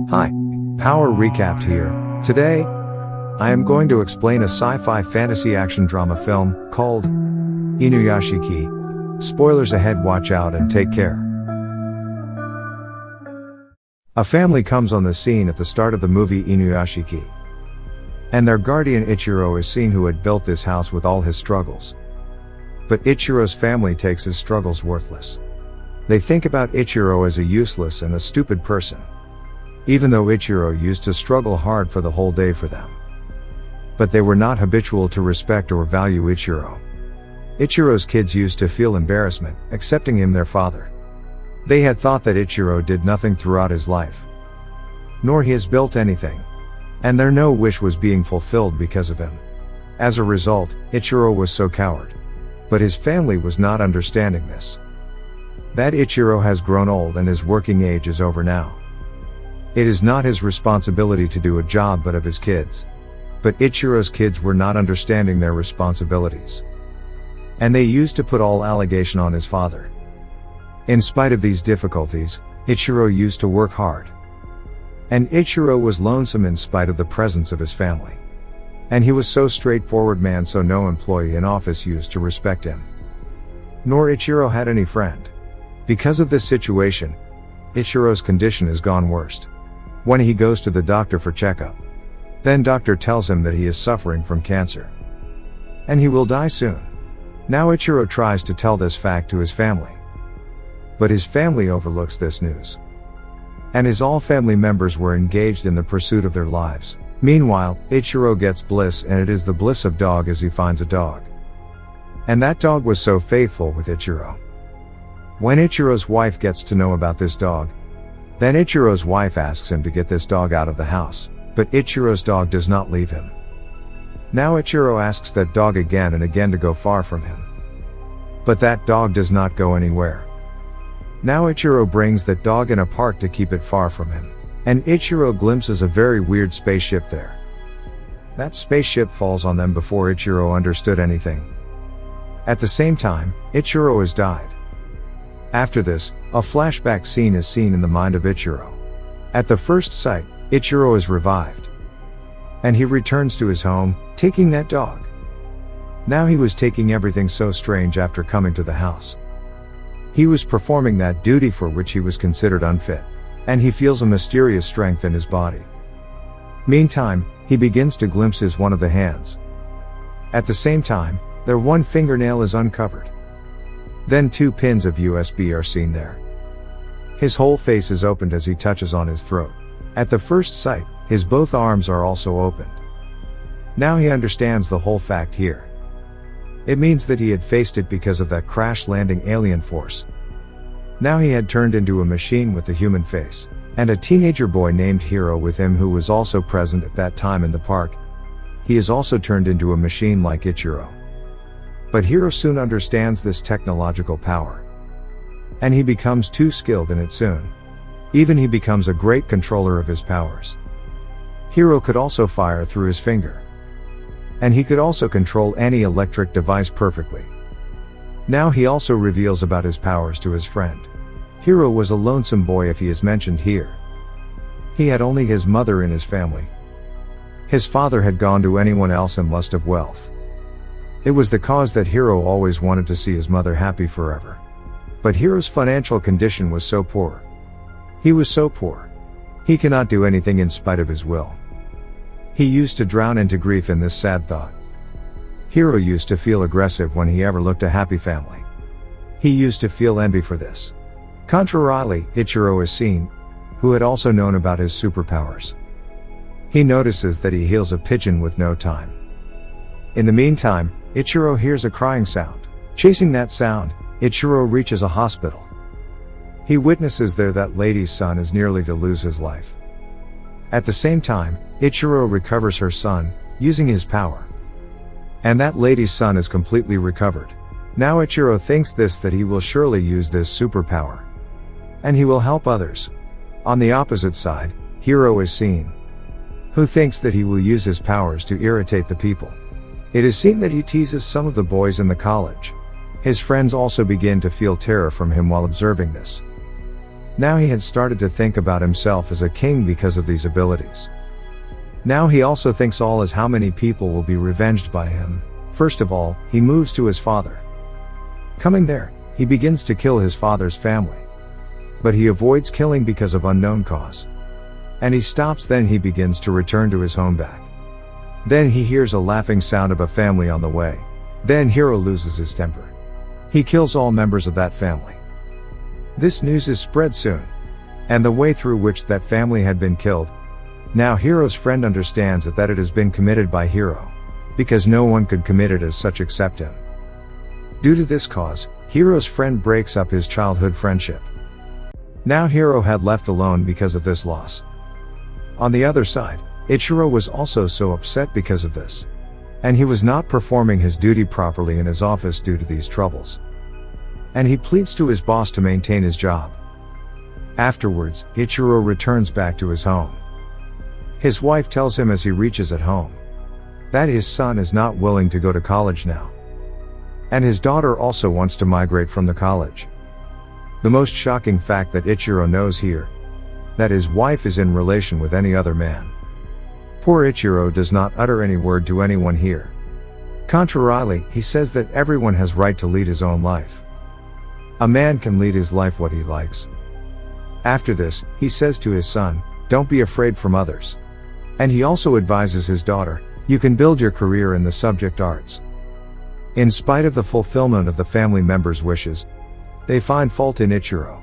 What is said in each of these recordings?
Hi, Power Recapped here. Today, I am going to explain a sci-fi fantasy action drama film called Inuyashiki. Spoilers ahead, watch out and take care. A family comes on the scene at the start of the movie Inuyashiki. And their guardian Ichiro is seen, who had built this house with all his struggles. But Ichiro's family takes his struggles worthless. They think about Ichiro as a useless and a stupid person. Even though Ichiro used to struggle hard for the whole day for them. But they were not habitual to respect or value Ichiro. Ichiro's kids used to feel embarrassment, accepting him their father. They had thought that Ichiro did nothing throughout his life. Nor he has built anything. And their no wish was being fulfilled because of him. As a result, Ichiro was so coward. But his family was not understanding this. That Ichiro has grown old and his working age is over now. It is not his responsibility to do a job but of his kids. But Ichiro's kids were not understanding their responsibilities. And they used to put all allegation on his father. In spite of these difficulties, Ichiro used to work hard. And Ichiro was lonesome in spite of the presence of his family. And he was so straightforward man, so no employee in office used to respect him. Nor Ichiro had any friend. Because of this situation, Ichiro's condition has gone worse. When he goes to the doctor for checkup, then doctor tells him that he is suffering from cancer. And he will die soon. Now Ichiro tries to tell this fact to his family. But his family overlooks this news. And his all family members were engaged in the pursuit of their lives. Meanwhile, Ichiro gets bliss, and it is the bliss of dog as he finds a dog. And that dog was so faithful with Ichiro. When Ichiro's wife gets to know about this dog, then Ichiro's wife asks him to get this dog out of the house, but Ichiro's dog does not leave him. Now Ichiro asks that dog again and again to go far from him. But that dog does not go anywhere. Now Ichiro brings that dog in a park to keep it far from him. And Ichiro glimpses a very weird spaceship there. That spaceship falls on them before Ichiro understood anything. At the same time, Ichiro has died. After this, a flashback scene is seen in the mind of Ichiro. At the first sight, Ichiro is revived. And he returns to his home, taking that dog. Now he was taking everything so strange after coming to the house. He was performing that duty for which he was considered unfit. And he feels a mysterious strength in his body. Meantime, he begins to glimpse his one of the hands. At the same time, their one fingernail is uncovered. Then 2 pins of USB are seen there. His whole face is opened as he touches on his throat. At the first sight, his both arms are also opened. Now he understands the whole fact here. It means that he had faced it because of that crash landing alien force. Now he had turned into a machine with a human face, and a teenager boy named Hiro with him, who was also present at that time in the park. He is also turned into a machine like Ichiro. But Hiro soon understands this technological power. And he becomes too skilled in it soon. Even he becomes a great controller of his powers. Hiro could also fire through his finger. And he could also control any electric device perfectly. Now he also reveals about his powers to his friend. Hiro was a lonesome boy, if he is mentioned here. He had only his mother in his family. His father had gone to anyone else in lust of wealth. It was the cause that Hiro always wanted to see his mother happy forever. But Hiro's financial condition was so poor. He was so poor. He cannot do anything in spite of his will. He used to drown into grief in this sad thought. Hiro used to feel aggressive when he ever looked a happy family. He used to feel envy for this. Contrarily, Ichiro is seen, who had also known about his superpowers. He notices that he heals a pigeon with no time. In the meantime, Ichiro hears a crying sound. Chasing that sound, Ichiro reaches a hospital. He witnesses there that lady's son is nearly to lose his life. At the same time, Ichiro recovers her son, using his power. And that lady's son is completely recovered. Now Ichiro thinks that he will surely use this superpower. And he will help others. On the opposite side, Hiro is seen, who thinks that he will use his powers to irritate the people. It is seen that he teases some of the boys in the college. His friends also begin to feel terror from him while observing this. Now he had started to think about himself as a king because of these abilities. Now he also thinks all as how many people will be revenged by him. First of all, he moves to his father. Coming there, he begins to kill his father's family. But he avoids killing because of unknown cause. And he stops, then he begins to return to his home back. Then he hears a laughing sound of a family on the way. Then Hiro loses his temper. He kills all members of that family. This news is spread soon. And the way through which that family had been killed. Now Hiro's friend understands that it has been committed by Hiro. Because no one could commit it as such except him. Due to this cause, Hiro's friend breaks up his childhood friendship. Now Hiro had left alone because of this loss. On the other side, Ichiro was also so upset because of this. And he was not performing his duty properly in his office due to these troubles. And he pleads to his boss to maintain his job. Afterwards, Ichiro returns back to his home. His wife tells him as he reaches at home that his son is not willing to go to college now. And his daughter also wants to migrate from the college. The most shocking fact that Ichiro knows here, that his wife is in relation with any other man. Poor Ichiro does not utter any word to anyone here. Contrarily, he says that everyone has right to lead his own life. A man can lead his life what he likes. After this, he says to his son, don't be afraid from others. And he also advises his daughter, you can build your career in the subject arts. In spite of the fulfillment of the family members' wishes, they find fault in Ichiro.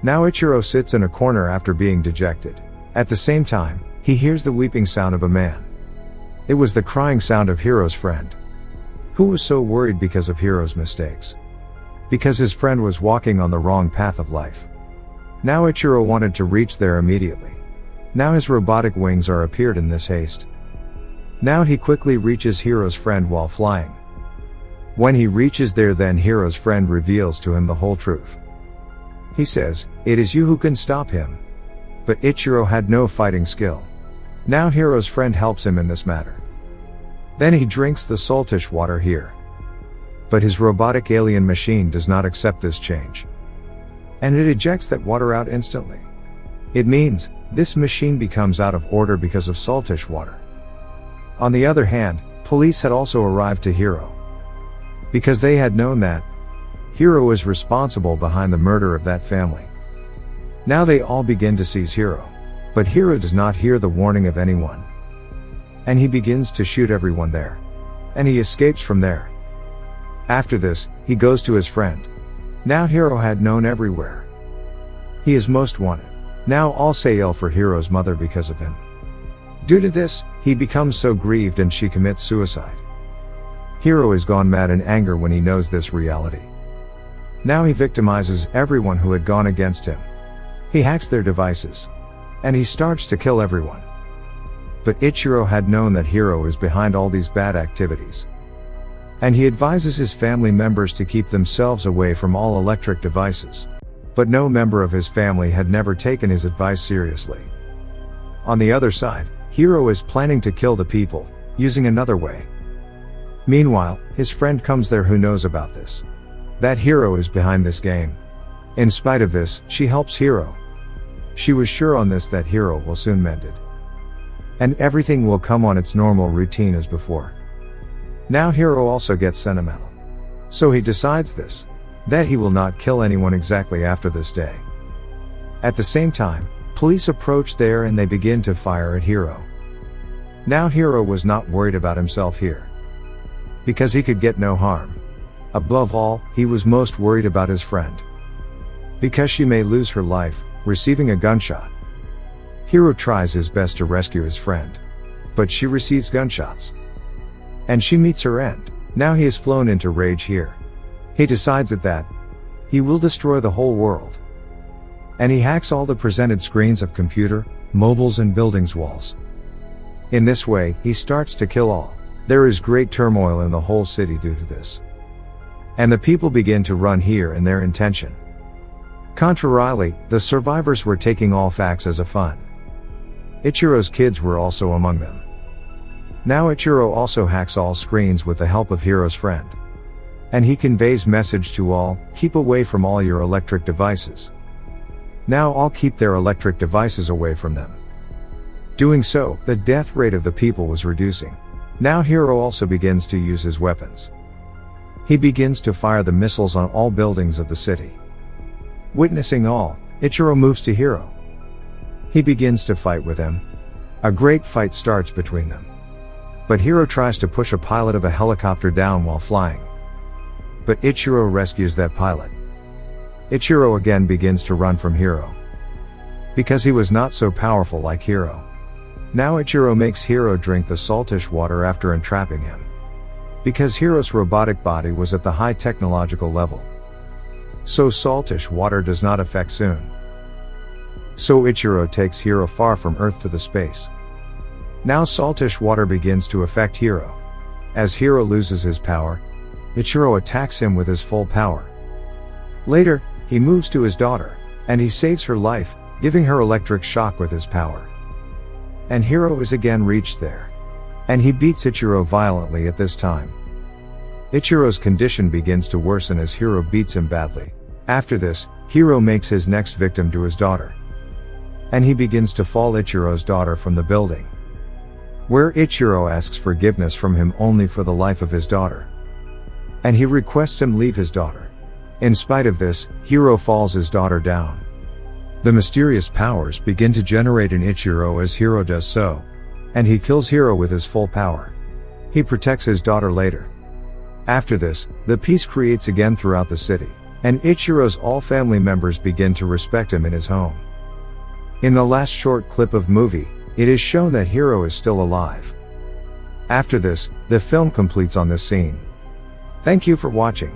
Now Ichiro sits in a corner after being dejected. At the same time, he hears the weeping sound of a man. It was the crying sound of Hiro's friend, who was so worried because of Hiro's mistakes. Because his friend was walking on the wrong path of life. Now Ichiro wanted to reach there immediately. Now his robotic wings are appeared in this haste. Now he quickly reaches Hiro's friend while flying. When he reaches there, then Hiro's friend reveals to him the whole truth. He says, it is you who can stop him. But Ichiro had no fighting skill. Now Hiro's friend helps him in this matter. Then he drinks the saltish water here. But his robotic alien machine does not accept this change. And it ejects that water out instantly. It means, this machine becomes out of order because of saltish water. On the other hand, police had also arrived to Hiro. Because they had known that Hiro is responsible behind the murder of that family. Now they all begin to seize Hiro. But Hiro does not hear the warning of anyone. And he begins to shoot everyone there. And he escapes from there. After this, he goes to his friend. Now Hiro had known everywhere. He is most wanted. Now all say ill for Hiro's mother because of him. Due to this, he becomes so grieved and she commits suicide. Hiro is gone mad in anger when he knows this reality. Now he victimizes everyone who had gone against him. He hacks their devices. And he starts to kill everyone. But Ichiro had known that Hiro is behind all these bad activities. And he advises his family members to keep themselves away from all electric devices. But no member of his family had never taken his advice seriously. On the other side, Hiro is planning to kill the people, using another way. Meanwhile, his friend comes there who knows about this. That Hiro is behind this game. In spite of this, she helps Hiro. She was sure on this that Hiro will soon mend it. And everything will come on its normal routine as before. Now Hiro also gets sentimental. So he decides this. That he will not kill anyone exactly after this day. At the same time, police approach there and they begin to fire at Hiro. Now Hiro was not worried about himself here. Because he could get no harm. Above all, he was most worried about his friend. Because she may lose her life, receiving a gunshot. Hiro tries his best to rescue his friend. But she receives gunshots. And she meets her end. Now he is flown into rage here. He decides that he will destroy the whole world. And he hacks all the presented screens of computer, mobiles and buildings walls. In this way, he starts to kill all. There is great turmoil in the whole city due to this. And the people begin to run here in their intention. Contrarily, the survivors were taking all facts as a fun. Ichiro's kids were also among them. Now Ichiro also hacks all screens with the help of Hiro's friend. And he conveys message to all, keep away from all your electric devices. Now all keep their electric devices away from them. Doing so, the death rate of the people was reducing. Now Hiro also begins to use his weapons. He begins to fire the missiles on all buildings of the city. Witnessing all, Ichiro moves to Hiro. He begins to fight with him. A great fight starts between them. But Hiro tries to push a pilot of a helicopter down while flying. But Ichiro rescues that pilot. Ichiro again begins to run from Hiro. Because he was not so powerful like Hiro. Now Ichiro makes Hiro drink the saltish water after entrapping him. Because Hiro's robotic body was at the high technological level. So saltish water does not affect Sun. So Ichiro takes Hiro far from Earth to the space. Now saltish water begins to affect Hiro. As Hiro loses his power, Ichiro attacks him with his full power. Later, he moves to his daughter, and he saves her life, giving her electric shock with his power. And Hiro is again reached there. And he beats Ichiro violently at this time. Ichiro's condition begins to worsen as Hiro beats him badly. After this, Hiro makes his next victim to his daughter. And he begins to fall Ichiro's daughter from the building. Where Ichiro asks forgiveness from him only for the life of his daughter. And he requests him leave his daughter. In spite of this, Hiro falls his daughter down. The mysterious powers begin to generate in Ichiro as Hiro does so. And he kills Hiro with his full power. He protects his daughter later. After this, the peace creates again throughout the city, and Ichiro's all family members begin to respect him in his home. In the last short clip of movie, it is shown that Hiro is still alive. After this, the film completes on this scene. Thank you for watching.